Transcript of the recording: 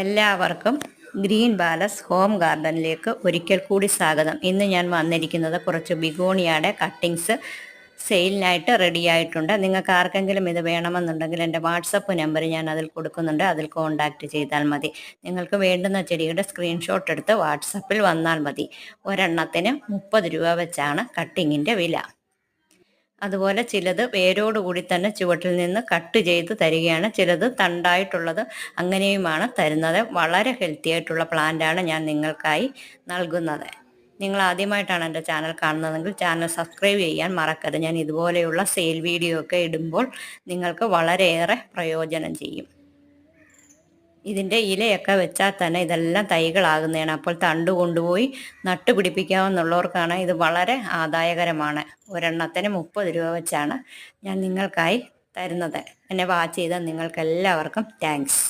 എല്ലാവർക്കും green palace home ഗാർഡനിലേക്ക് ഒരിക്കൽ കൂടി സ്വാഗതം. ഇന്ന് ഞാൻ വന്നിരിക്കുന്നത് കുറച്ച് ബിഗോണിയയുടെ കട്ടിങ്സ് സെയിലിനായിട്ട് റെഡി ആയിട്ടുണ്ട്. നിങ്ങൾക്ക് ആർക്കെങ്കിലും ഇത് വേണമെന്നുണ്ടെങ്കിൽ എൻ്റെ വാട്സപ്പ് നമ്പർ ഞാൻ അതിൽ കൊടുക്കുന്നുണ്ട്, അതിൽ കോൺടാക്റ്റ് ചെയ്താൽ മതി. നിങ്ങൾക്ക് വേണ്ടുന്ന ചെടിയുടെ സ്ക്രീൻഷോട്ട് എടുത്ത് വാട്സപ്പിൽ വന്നാൽ മതി. ഒരെണ്ണത്തിന് 30 രൂപ വെച്ചാണ് കട്ടിങ്ങിൻ്റെ വില. അതുപോലെ ചിലത് വേരോടുകൂടി തന്നെ ചുവട്ടിൽ നിന്ന് കട്ട് ചെയ്ത് തരികയാണ്, ചിലത് തണ്ടായിട്ടുള്ളത് അങ്ങനെയുമാണ് തരുന്നത്. വളരെ ഹെൽത്തി ആയിട്ടുള്ള പ്ലാന്റാണ് ഞാൻ നിങ്ങൾക്കായി നൽകുന്നത്. നിങ്ങൾ ആദ്യമായിട്ടാണ് എൻ്റെ ചാനൽ കാണുന്നതെങ്കിൽ ചാനൽ സബ്സ്ക്രൈബ് ചെയ്യാൻ മറക്കരുത്. ഞാൻ ഇതുപോലെയുള്ള സെയിൽ വീഡിയോ ഒക്കെ ഇടുമ്പോൾ നിങ്ങൾക്ക് വളരെയേറെ പ്രയോജനം ചെയ്യും. ഇതിൻ്റെ ഇലയൊക്കെ വെച്ചാൽ തന്നെ ഇതെല്ലാം തൈകളാകുന്നതാണ്. അപ്പോൾ തണ്ട് കൊണ്ടുപോയി നട്ടുപിടിപ്പിക്കാമെന്നുള്ളവർക്കാണ് ഇത് വളരെ ആദായകരമാണ്. ഒരെണ്ണത്തിന് 30 രൂപ വെച്ചാണ് ഞാൻ നിങ്ങൾക്കായി തരുന്നത്. എന്നെ വാച്ച് ചെയ്ത നിങ്ങൾക്ക് എല്ലാവർക്കും താങ്ക്സ്.